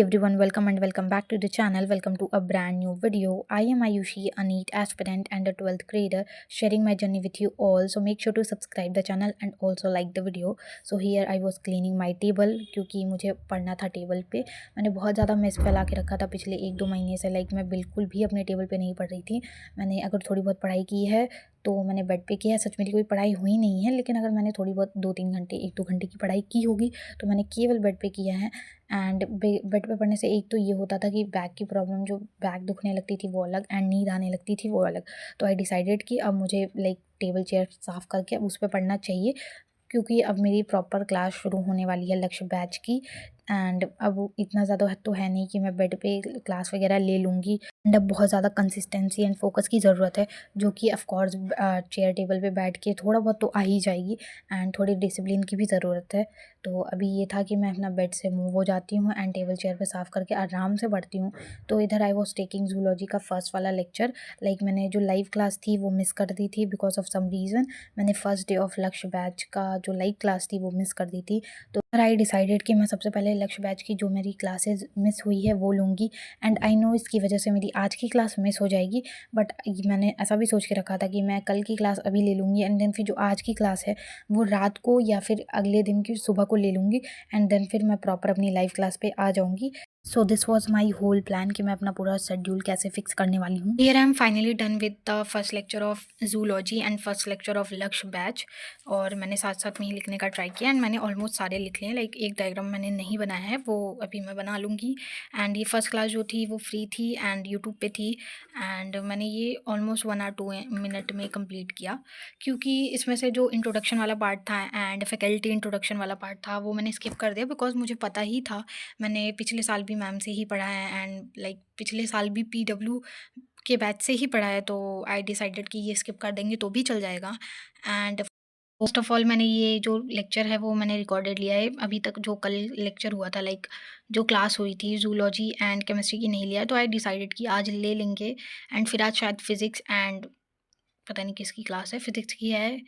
everyone, welcome and welcome back to the channel. Welcome to a brand new video. I am Ayushi, a NEET aspirant and a 12th grader, sharing my journey with you all. So make sure to subscribe the channel and also like the video. So here I was cleaning my table क्योंकि मुझे पढ़ना था table पे. मैंने बहुत ज़्यादा mess फैला के रखा था पिछले 1-2 महीने से. मैं बिल्कुल भी अपने टेबल पे नहीं पढ़ रही थी. मैंने अगर थोड़ी बहुत पढ़ाई की है तो मैंने बेड पे किया है. सच मेरी कोई पढ़ाई हुई नहीं है, लेकिन अगर मैंने थोड़ी बहुत 2-3 घंटे 1-2 घंटे की पढ़ाई की होगी तो मैंने केवल बेड पे किया है. एंड बेड पे पढ़ने से एक तो ये होता था कि बैक की प्रॉब्लम, जो बैक दुखने लगती थी वो अलग, एंड नींद आने लगती थी वो अलग. तो आई डिसाइडेड कि अब मुझे टेबल चेयर साफ़ करके अब उस पर पढ़ना चाहिए, क्योंकि अब मेरी प्रॉपर क्लास शुरू होने वाली है लक्ष्य बैच की. एंड अब इतना ज़्यादा तो है नहीं कि मैं बेड पे क्लास वगैरह ले लूँगी. एंड अब बहुत ज़्यादा कंसिस्टेंसी एंड फोकस की ज़रूरत है, जो कि ऑफ कोर्स चेयर टेबल पे बैठ के थोड़ा बहुत तो आ ही जाएगी. एंड थोड़ी डिसिप्लिन की भी ज़रूरत है. तो अभी ये था कि मैं अपना बेड से मूव हो जाती हूँ एंड टेबल चेयर पे साफ़ करके आराम से पढ़ती हूँ. तो इधर आई वॉज टेकिंग जूलॉजी का फर्स्ट वाला लेक्चर. मैंने जो लाइव क्लास थी वो मिस कर दी थी बिकॉज ऑफ सम रीज़न. मैंने फर्स्ट डे ऑफ लक्ष्य बैच का जो लाइव क्लास थी वो मिस कर दी थी. तो आई डिसाइडेड कि मैं सबसे पहले लक्ष्य बैच की जो मेरी क्लासेस मिस हुई है वो लूँगी. एंड आई नो इसकी वजह से मेरी आज की क्लास मिस हो जाएगी, बट मैंने ऐसा भी सोच के रखा था कि मैं कल की क्लास अभी ले लूँगी एंड देन फिर जो आज की क्लास है वो रात को या फिर अगले दिन की सुबह को ले लूँगी. एंड देन फिर मैं प्रॉपर अपनी लाइव क्लास पे आ जाऊँगी. So this was my whole plan कि मैं अपना पूरा शेड्यूल कैसे फिक्स करने वाली हूँ. Here I am finally done with the first lecture of zoology and first lecture of लक्ष्य बैच. और मैंने साथ साथ में ही लिखने का ट्राई किया एंड मैंने ऑलमोस्ट सारे लिख लिए हैं. एक डायग्राम मैंने नहीं बनाया है, वो अभी मैं बना लूँगी. एंड ये फर्स्ट क्लास जो थी वो फ्री थी एंड यूट्यूब पे थी. एंड मैंने ये ऑलमोस्ट 1 और 2 मिनट में कंप्लीट किया, क्योंकि इसमें से जो इंट्रोडक्शन वाला पार्ट था एंड फैकल्टी इंट्रोडक्शन वाला पार्ट था वो मैंने स्किप कर दिया, बिकॉज मुझे पता ही था. मैंने पिछले साल भी मैम से ही पढ़ा है एंड पिछले साल भी PW के बैच से ही पढ़ा है. तो आई डिसाइडेड कि ये स्किप कर देंगे तो भी चल जाएगा. एंड फर्स्ट ऑफ ऑल मैंने ये जो लेक्चर है वो मैंने रिकॉर्डेड लिया है. अभी तक जो कल लेक्चर हुआ था, जो क्लास हुई थी जूलॉजी एंड केमिस्ट्री की, नहीं लिया. तो आई डिसाइडेड कि आज ले लेंगे. एंड फिर आज शायद फिज़िक्स एंड पता नहीं किसकी क्लास है, फिज़िक्स की है.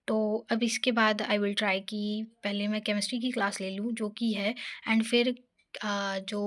तो अब इसके बाद आई विल ट्राई कि पहले मैं केमिस्ट्री की क्लास ले लूँ जो कि है, एंड फिर जो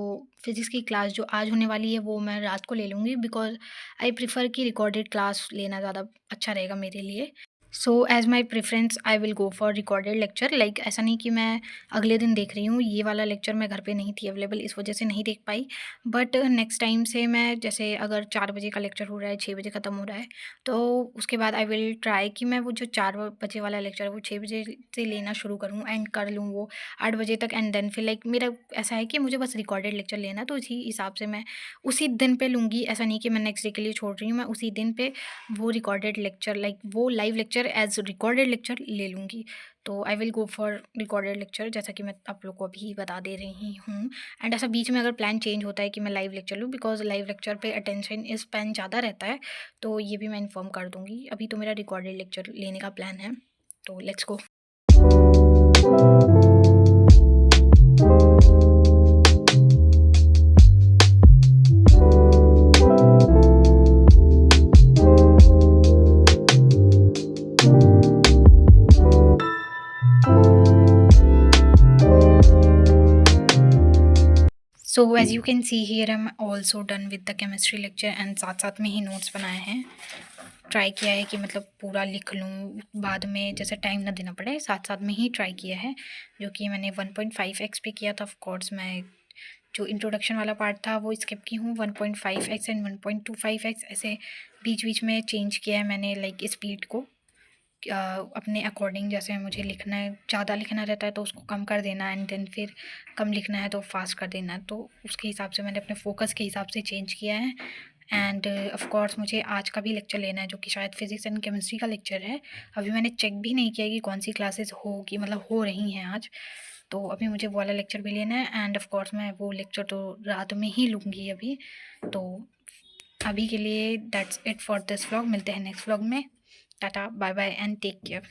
फिज़िक्स की क्लास जो आज होने वाली है वो मैं रात को ले लूँगी, बिकॉज आई प्रिफ़र कि रिकॉर्डेड क्लास लेना ज़्यादा अच्छा रहेगा मेरे लिए. So as my preference I will go for recorded lecture. ऐसा नहीं कि मैं अगले दिन देख रही हूँ. ये वाला लेक्चर मैं घर पे नहीं थी अवेलेबल, इस वजह से नहीं देख पाई. बट नेक्स्ट टाइम से मैं, जैसे अगर 4 बजे का लेक्चर हो रहा है, 6 बजे ख़त्म हो रहा है, तो उसके बाद आई विल ट्राई कि मैं वो जो 4 बजे वाला लेक्चर है वो 6 बजे से लेना शुरू करूँ एंड कर लूँ वो 8 बजे तक. एंड देन फिर मेरा ऐसा है कि मुझे बस रिकॉर्डेड लेक्चर लेना, तो इसी हिसाब से मैं उसी दिन पे लूँगी. ऐसा नहीं कि मैं नेक्स्ट डे के लिए छोड़ रही हूँ. मैं उसी दिन पे वो रिकॉर्डेड लेक्चर, वो live lecture as recorded lecture ले लूँगी. तो I will go for recorded lecture, जैसा कि मैं आप लोग को अभी बता दे रही हूँ. एंड ऐसा बीच में अगर प्लान चेंज होता है कि मैं लाइव लेक्चर लूँ, because live lecture pay attention span ज़्यादा रहता है, तो ये भी मैं इन्फॉर्म कर दूँगी. अभी तो मेरा रिकॉर्डेड लेक्चर लेने का प्लान है. तो let's go. So as you can see here I am also done with the chemistry lecture and साथ साथ में ही नोट्स बनाए हैं. ट्राई किया है कि पूरा लिख लूँ, बाद में जैसे टाइम ना देना पड़े, साथ साथ में ही ट्राई किया है. जो कि मैंने 1.5x पे किया था. ऑफ कोर्स मैं जो इंट्रोडक्शन वाला पार्ट था वो स्किप की हूँ. 1.5x एंड 1.25x ऐसे बीच बीच में चेंज किया है मैंने, स्पीड को अपने अकॉर्डिंग. जैसे मुझे लिखना है, ज़्यादा लिखना रहता है तो उसको कम कर देना, एंड देन फिर कम लिखना है तो फास्ट कर देना. तो उसके हिसाब से मैंने अपने फोकस के हिसाब से चेंज किया है. एंड ऑफ कोर्स मुझे आज का भी लेक्चर लेना है, जो कि शायद फिज़िक्स एंड केमिस्ट्री का लेक्चर है. अभी मैंने चेक भी नहीं किया कि कौन सी क्लासेस होगी, हो रही हैं आज. तो अभी मुझे वो वाला लेक्चर भी लेना है. एंड ऑफ कोर्स मैं वो लेक्चर तो रात में ही लूँगी अभी. तो अभी के लिए that's it for this vlog. मिलते हैं नेक्स्ट व्लॉग में. Tata, bye bye and take care.